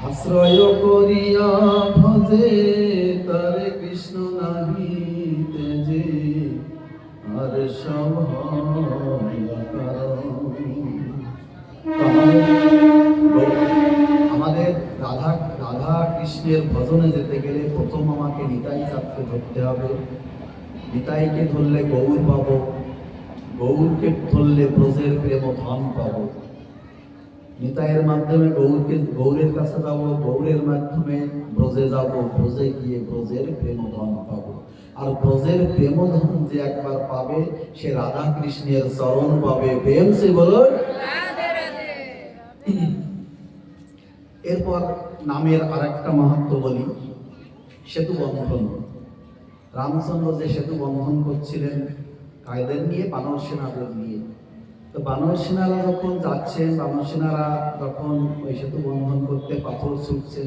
আশ্রয় করিয়া ভজে তারে কৃষ্ণ নাহি তেজে আর সব আমাদের রাধা রাধা কৃষ্ণের ভজনে যেতে গেলে প্রথম আমাকে নিতাই চাঁদকে ধরতে হবে। নিতাইকে ধরলে গৌর পাবো, গৌরকে ধরলে ব্রজের প্রেম ধন পাবো। নিতাইয়ের মাধ্যমে গৌরের কাছে যাব, গৌরের মাধ্যমে ব্রজে যাব, ব্রজে গিয়ে ব্রজের প্রেম ধন পাবো। আর ব্রজের প্রেম ধন যে একবার পাবে সে রাধা কৃষ্ণের চরণ পাবে। প্রেম সে বলো। এরপর নামের আরেকটা মাহাত্ম্য বলি, সেতু বন্ধন। রামচন্দ্র যে সেতু বন্ধন করছিলেন কায়দের নিয়ে, বানর সেনাদের নিয়ে। তো বানর সেনারা যখন যাচ্ছেন, বানর সেনারা যখন ওই সেতু বন্ধন করতে পাথর ছুটছেন,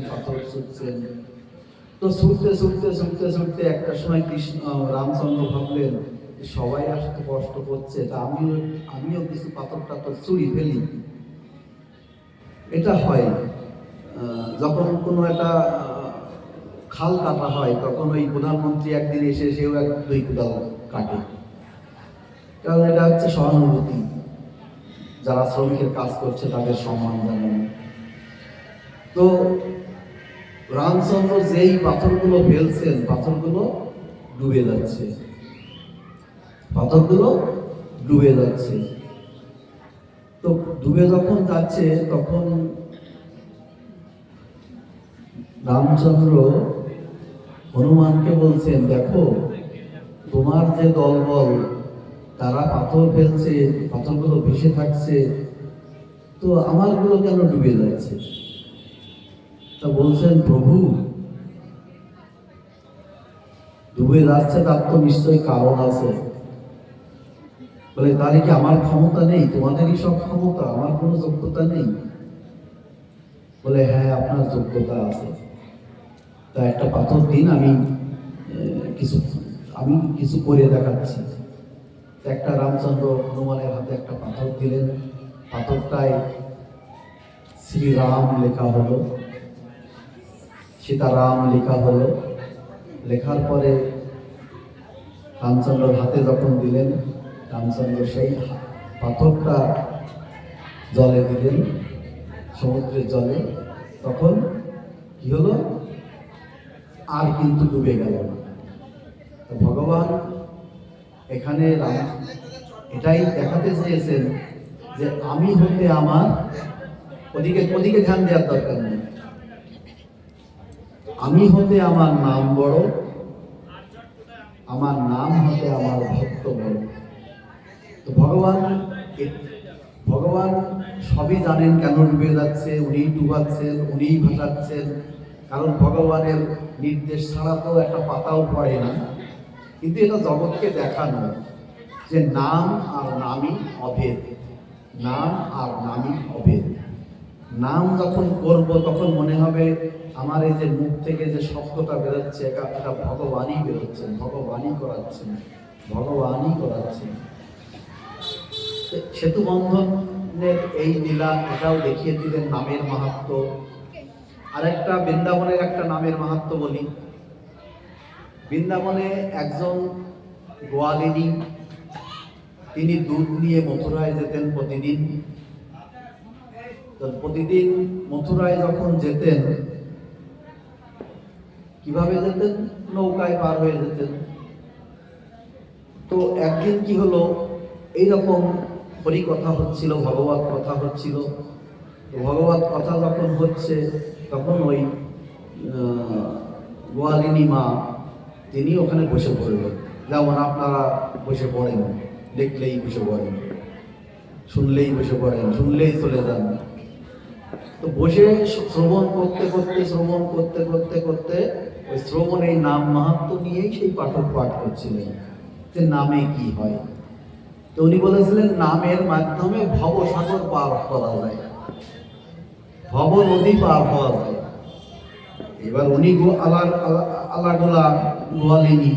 তো ছুটতে ছুটতে ছুটতে ছুটতে একটা সময় রামচন্দ্র ভাবলেন সবাই আসতে কষ্ট করছে, তা আমিও কিছু পাথর টাথর ছুঁড়ি ফেলি। এটা হয় যখন কোনো একটা খাল কাটা হয়, তখন ওই প্রধানমন্ত্রী একদিন এসে সেও এক দুই কোদাল কাটে, কারণ এটা হচ্ছে সহানুভূতি, যারা শ্রমিকের কাজ করছে তাদের সম্মান জানানো। তো রামচন্দ্র যেই পাথরগুলো ফেলছেন, পাথরগুলো ডুবে যাচ্ছে, পাথরগুলো ডুবে যাচ্ছে। তো ডুবে যখন যাচ্ছে তখন রামচন্দ্র হনুমানকে বলছেন, দেখো তোমার যে দলবল তারা পাথর ফেলছে, পাথরগুলো ভেসে থাকছে, তো আমারগুলো কেন ডুবে যাচ্ছে? তা বলছেন, প্রভু ডুবে যাচ্ছে তার তো নিশ্চয়ই কারণ আছে। বলে তাহলে কি আমার ক্ষমতা নেই? তোমাদেরই সব ক্ষমতা, আমার কোনো যোগ্যতা নেই? বলে হ্যাঁ, আপনার যোগ্যতা আছে। তা একটা পাথর দিন, আমি কিছু করে দেখাচ্ছি। একটা রামচন্দ্র হনুমানের হাতে একটা পাথর দিলেন, পাথরটায় শ্রীরাম লেখা হলো, সীতারাম লেখা হলো। লেখার পরে রামচন্দ্র হাতে যখন দিলেন, রামচন্দ্র সেই পাথরটা জলে দিলেন, সমুদ্রের জলে। তখন কি হলো? আর কিন্তু ডুবে গেল না। ভগবান এখানে এটাই দেখাতে চেয়েছেন যে আমি হতে আমার, ওদিকে ধ্যান দেওয়ার দরকার নেই, আমি হতে আমার নাম বড়, আমার নাম হতে আমার ভক্ত বড়। তো ভগবান সবই জানেন কেন ডুবে যাচ্ছে, উনিই ডুবাচ্ছেন, উনিই ভাসাচ্ছেন। কারণ ভগবানের নির্দেশ ছাড়া তো একটা পাতাও পড়ে না। কিন্তু এটা জগৎকে দেখানো যে নাম আর নামই অভেদ, নাম আর নামই অভেদ। নাম যখন করব তখন মনে হবে আমার এই যে মুখ থেকে যে শব্দটা বেরোচ্ছে এটা ভগবানই বেরোচ্ছেন, ভগবানই করাচ্ছেন, ভগবানই করাচ্ছেন। সেতু বন্ধনের এই লীলা এটাও দেখিয়ে দিলেন নামের মাহাত্ম্য। আরেকটা বৃন্দাবনের একটা নামের মাহাত্ম্য বলি। বৃন্দাবনে একজন গোয়ালিনী, তিনি দুধ নিয়ে মথুরায় যেতেন প্রতিদিন। প্রতিদিন মথুরায় যখন যেতেন, কিভাবে যেতেন? নৌকায় পার হয়ে যেতেন। তো একদিন কি হলো, এইরকম হরি কথা হচ্ছিল, ভগবত কথা হচ্ছিল। ভগবত কথা যখন হচ্ছে তখন ওই গোয়ালিনী মা তিনি ওখানে বসে পড়লেন, যেমন আপনারা বসে পড়েন, দেখলেই বসে পড়েন, শুনলেই বসে পড়েন, শুনলেই চলে যান। তো বসে শ্রবণ করতে করতে ওই শ্রবণের নাম মাহাত্ম্য নিয়েই সেই পাঠক পাঠ করছিলেন যে নামে কি হয়। তো উনি বলেছিলেন নামের মাধ্যমে ভবসাগর পার করা যায়, ভব নদী পার হওয়া যায়। এবার উনি আলাগোলা গোয়ালিনী,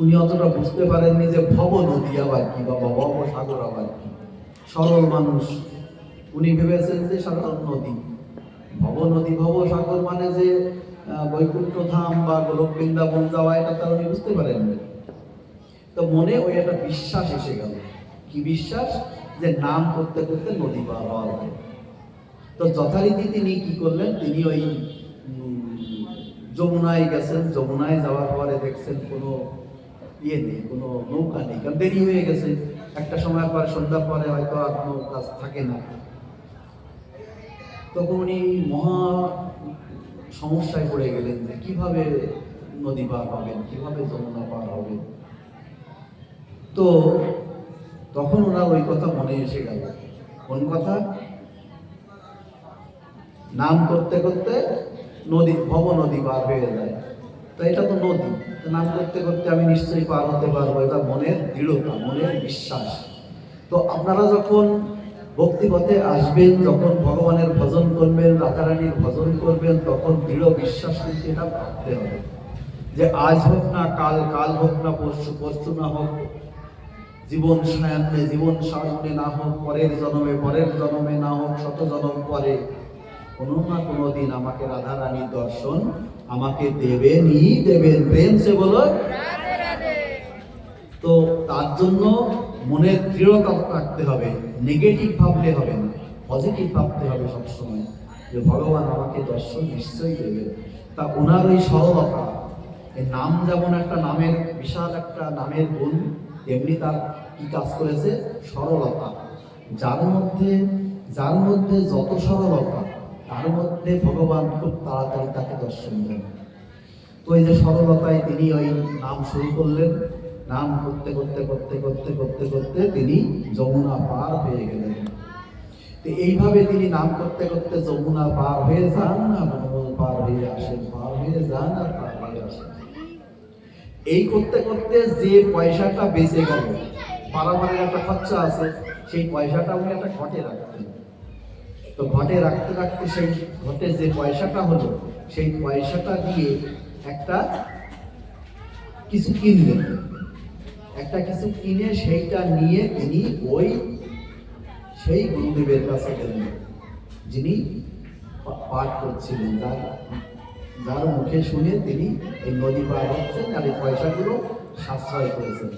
উনি অতটা বুঝতে পারেননি যে ভব নদী আবার কি, বা ভবসাগর আবার কি। সরল মানুষ, উনি ভেবেছেন যে সাধারণ নদী। ভব নদী ভব সাগর মানে যে বৈকুণ্ঠ ধাম বা গোলক বৃন্দাবন যাওয়া, এটা তারা উনি বুঝতে পারেন। তো মনে ওই একটা বিশ্বাস এসে গেল। কি বিশ্বাস? যে নাম করতে করতে নদী পার হওয়া যায়। তো যথারীতি তিনি কি করলেন, তিনি ওই যমুনায় গেছেন। যমুনায় যাওয়ার পরে দেখছেন কোনো ইয়ে নেই, কোনো নৌকা নেই, কারণ দেরি হয়ে গেছে। একটা সময় পরে, সন্ধ্যার পরে হয়তো আর কোনো কাজ থাকে না। তখন উনি মহা সমস্যায় পড়ে গেলেন যে কিভাবে নদী পার হবেন, কিভাবে যমুনা পার হবেন। তো তখন ওনার ওই কথা মনে এসে গেল। কোন কথা? নাম করতে করতে নদী ভব নদী পার হয়ে যায়। তো এটা তো নদী, নাম করতে করতে আমি নিশ্চয়ই পার হতে পারবো। এটা মনের দৃঢ়তা, মনের বিশ্বাস। তো আপনারা যখন ভক্তিপথে আসবেন, যখন ভগবানের ভজন করবেন, রাধারানীর ভজন করবেন, তখন দৃঢ় বিশ্বাস কিন্তু এটা ভাবতে হবে যে আজ হোক না কাল, কাল হোক না পরশু, পরশু না হোক জীবন সায়ান্নে, জীবন সায়ান্নে না হোক পরের জন্মে, পরের জন্মে না হোক শত জন্ম পরে, কোনো না কোনো দিন আমাকে রাধা রানীর দর্শন আমাকে দেবেনই দেবেন। প্রেম সে বলো রাধে রাধে। তো তার জন্য মনের দৃঢ়তা রাখতে হবে, নেগেটিভ ভাবলে হবে না, পজিটিভ ভাবতে হবে সবসময় যে ভগবান আমাকে দর্শন নিশ্চয়ই দেবেন। তা ওনার ওই সরলতা, এই নাম যেমন একটা নামের বিশাল একটা নামের গুণ, তেমনি তার কি কাজ করেছে? সরলতা। যার মধ্যে যত সরলতা, তার মধ্যে ভগবান খুব তাড়াতাড়ি তাকে দর্শন দেন। তো এই যে সরলতায় তিনি ওই নাম শুরু করলেন। নাম করতে করতে করতে করতে করতে করতে তিনি যমুনা পার হয়ে গেলেন। তো এইভাবে তিনি নাম করতে করতে যমুনা পার হয়ে যান আর পার হয়ে আসেন, পার হয়ে যান আর পার হয়ে আসেন। এই করতে করতে যে পয়সাটা বেঁচে গেল, পারাবারের একটা খরচা আছে, সেই পয়সাটা উনি একটা ঘটে রাখতেন। তো ঘটে রাখতে রাখতে সেই ঘটে যে পয়সাটা হলো, সেই পয়সাটা দিয়ে একটা কিছু কিনলেন। একটা কিছু কিনে সেইটা নিয়ে তিনি ওই সেই গুরুদেবের কাছে গেলেন, যিনি পাঠ করছিলেন, যার মুখে শুনে তিনি এই নদী পার হচ্ছেন আর এই পয়সাগুলো সাশ্রয় করেছেন।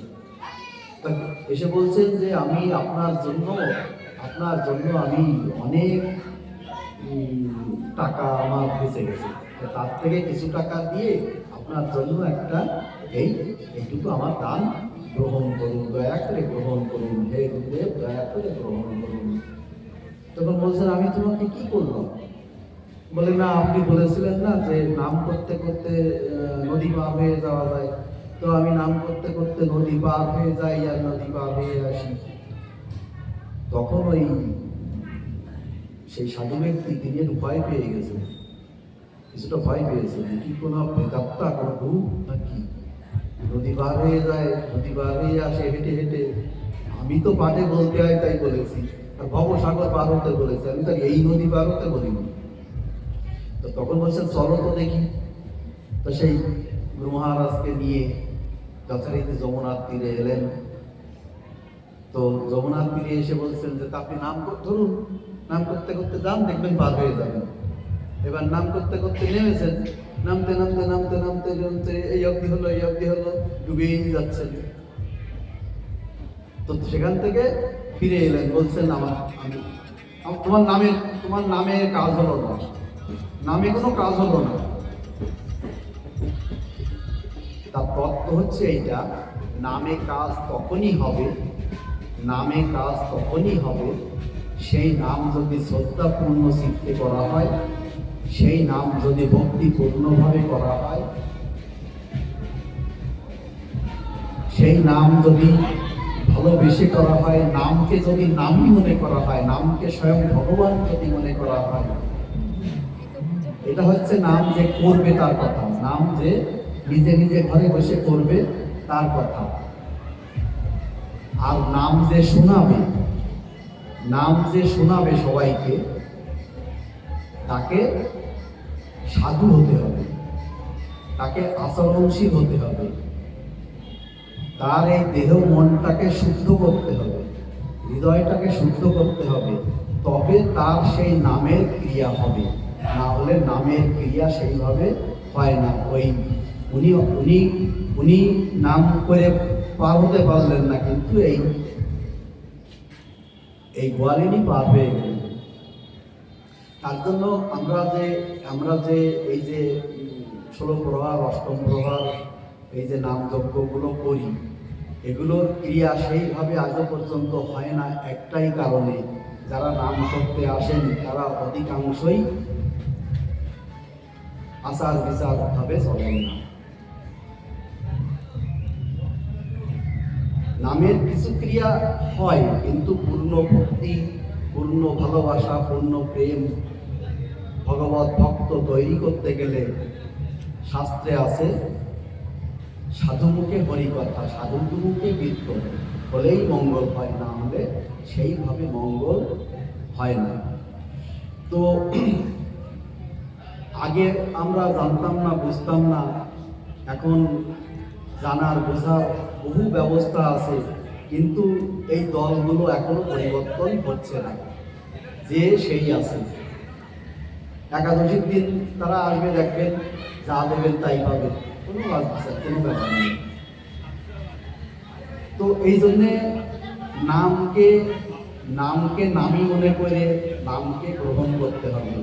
এসে বলছেন যে আমি আপনার জন্য আমি অনেক টাকা আমার বেঁচে গেছে, তার থেকে কিছু টাকা দিয়ে আপনার জন্য একটা এইটুকু আমার দান গ্রহণ করুন, দয়া করে গ্রহণ করুন, হে গুরুদেব দয়া করে গ্রহণ করুন। তখন বলছেন আমি তোমাকে কি করলাম? বলে না, আপনি বলেছিলেন না যে নাম করতে করতে নদী পার হয়ে যাওয়া যায়, তো আমি নাম করতে করতে নদী পার হয়ে যাই আর নদী পার হয়ে আসি। তখন ওই সেই সাধু ব্যক্তি তিনি একটু ভয় পেয়ে গেছেন, কিছুটা ভয় পেয়েছেন। কি কোনো প্রেতাত্মা, কোনো ভূত নাকি নদী পার হয়ে যায়, নদী পার হয়ে আসে হেঁটে হেঁটে? আমি তো পাঠে বলতে হয় তাই বলেছি, আর ভবসাগর পার হতে বলেছি, আমি তার এই নদী পার হতে বলিনি। তো তখন বলছেন চলো তো দেখি। তো সেই গুরু মহারাজকে নিয়ে যথারীতি যমুনার তীরে এলেন। তো যমুনার তীরে এসে বলছেন যে আপনি নাম ধরুন, নাম করতে করতে যান, দেখবেন পার হয়ে যাবেন। এবার নাম করতে করতে নেমেছেন, নামতে নামতে নামতে নামতে নামতে এই অবধি হলো, ডুবেই যাচ্ছেন। তো সেখান থেকে ফিরে এলেন, বলছেন তোমার নামে কাজ হলো না, নামে কোনো কাজ হলো না। তার তত্ত্ব হচ্ছে এইটা, নামে কাজ তখনই হবে, নামে কাজ তখনই হবে সেই নাম যদি শ্রদ্ধাপূর্ণ চিত্তে করা হয়, সেই নাম যদি ভক্তিপূর্ণভাবে করা হয়, সেই নাম যদি ভালোবেসে করা হয়, নামকে যদি নামই মনে করা হয়, নামকে স্বয়ং ভগবান যদি মনে করা হয়, এটা হচ্ছে নাম যে করবে তার কথা, নাম যে নিজে নিজে ঘরে বসে করবে তার কথা। আর নাম যে শোনাবে সবাইকে, তাকে সাধু হতে হবে, তাকে আচরণশীল হতে হবে, তার এই দেহ মনটাকে শুদ্ধ করতে হবে, হৃদয়টাকে শুদ্ধ করতে হবে, তবে তার সেই নামের ক্রিয়া হবে। না হলে নামের ক্রিয়া সেইভাবে হয় না। ওই উনি উনি উনি নাম করে পার হতে পারলেন না, কিন্তু এই গোয়ালিনী পার হয়ে গেলেন। তার জন্য আমরা যে এই যে 16 প্রহার, অষ্টম প্রহার, এই যে নাম যজ্ঞগুলো করি, এগুলোর ক্রিয়া সেইভাবে আজও পর্যন্ত হয় না একটাই কারণে, যারা নাম করতে আসেন তারা অধিকাংশই আচার বিচার ভাবে চলেন না। নামের কিছু ক্রিয়া হয়, কিন্তু পূর্ণ ভক্তি, পূর্ণ ভালোবাসা, পূর্ণ প্রেম, ভগবত ভক্ত তৈরি করতে গেলে শাস্ত্রে আছে সাধুমুখে হরিকথা, সাধুমুখে কীর্তন হলেই মঙ্গল হয়, না হলে সেইভাবে মঙ্গল হয় না। তো আগে আমরা জানতাম না, বুঝতাম না, এখন জানার বোঝার বহু ব্যবস্থা আছে, কিন্তু এই দলগুলো এখনো পরিবর্তন হচ্ছে না। যে সেই আছে, একাদশীর দিন তারা আসবে, দেখবেন যা দেবেন তাই পাবে, কোনো কোনো ব্যাপার নেই। তো এই জন্যে নামকে নামই মনে করে নামকে গ্রহণ করতে হবে।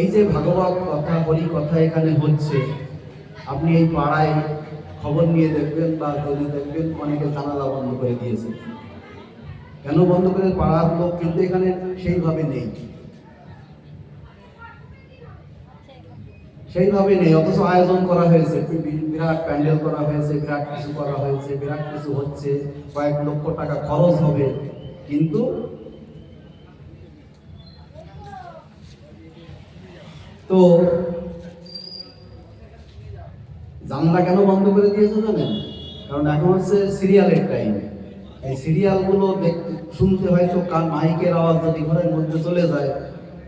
এই যে ভাগবত কথা, হরি কথা এখানে হচ্ছে, আপনি এই পাড়ায় খবর নিয়ে দেখবেন বা জেনে দেখবেন অনেকে জানালা বন্ধ করে দিয়েছে। কেন বন্ধ করে? পাড়ার লোক কিন্তু এখানে সেইভাবে নেই, অথচ আয়োজন করা হয়েছে, বিরাট প্যান্ডেল করা হয়েছে, বিরাট কিছু করা হয়েছে, বিরাট কিছু হচ্ছে, কয়েক লক্ষ টাকা খরচ হবে, কিন্তু তো জানলা কেন বন্ধ করে দিয়েছে জানেন? কারণ এখন হচ্ছে সিরিয়ালের টাইম। এই সিরিয়ালগুলো শুনতে হয়তো মাইকের আওয়াজ যদি ঘরের মধ্যে চলে যায়,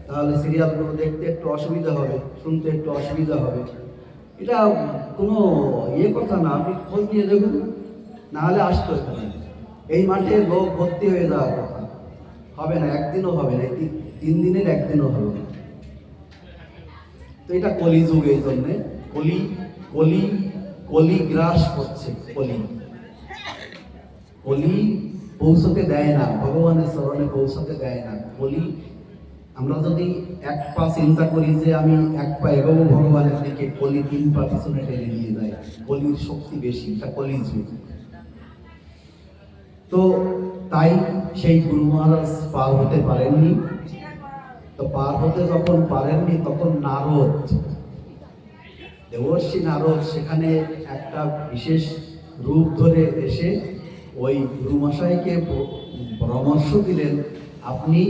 তাহলে সিরিয়ালগুলো দেখতে একটু অসুবিধা হবে, শুনতে একটু অসুবিধা হবে। এটা কোনো কথা না, আপনি খোঁজ নিয়ে দেখুন, না হলে আসতো এখানে। এই মাঠে লোক ভর্তি হয়ে যাওয়ার কথা, হবে না, একদিনও হবে না, 3 দিনের একদিনও হবে না। তো এটা কলিযুগ, এই জন্যে কলি গ্রাস করছে। কলি পৌঁছতে দেয় না, ভগবানের চরণে পৌঁছতে দেয় না কলি। আমরা যদি এক পা চিন্তা করি যে আমি এক পা এগোবো ভগবানের দিকে, কলি 3 পা পিছনে টেনে নিয়ে যায়। কলির শক্তি বেশি, এটা কলিযুগ। তো তাই সেই গুরু মহারাজ পার হতে পারেননি। তো পার হতে যখন পারেননি, তখন দেবর্ষি নারদ সেখানে একটা বিশেষ রূপ ধরে এসে ওই গুরুমশাইকে পরামর্শ দিলেন, আপনি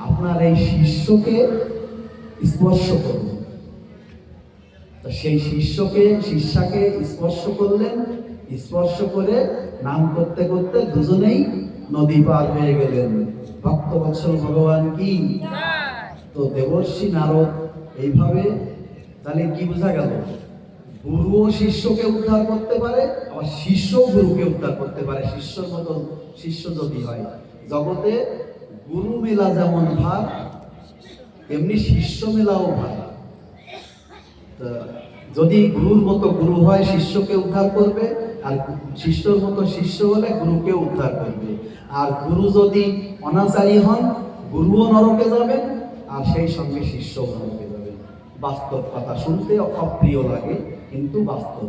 আপনার এই শিষ্যকে স্পর্শ করুন। তো সেই শিষ্যাকে স্পর্শ করলেন, স্পর্শ করে নাম করতে করতে দুজনেই নদী পার হয়ে গেলেন। ভক্তবৎসল ভগবান কি। তো দেবর্ষি নারদ এইভাবে, তাহলে কি বোঝা গেল? গুরুও শিষ্যকে উদ্ধার করতে পারে, আবার শিষ্য গুরুকে উদ্ধার করতে পারে, শিষ্যর মতো শিষ্য যদি হয়। জগতে গুরু মেলা যেমন ভার, তেমনি শিষ্য মেলাও ভার। যদি গুরুর মতো গুরু হয়, শিষ্যকে উদ্ধার করবে, আর শিষ্যর মতো শিষ্য হলে গুরুকে উদ্ধার করবে। আর গুরু যদি অনাচারী হন, গুরুও নরকে যাবেন, আর সেই সঙ্গে শিষ্য নরকে যাবেন। বাস্তব কথা, শুনতে অপ্রিয় লাগে, কিন্তু বাস্তব।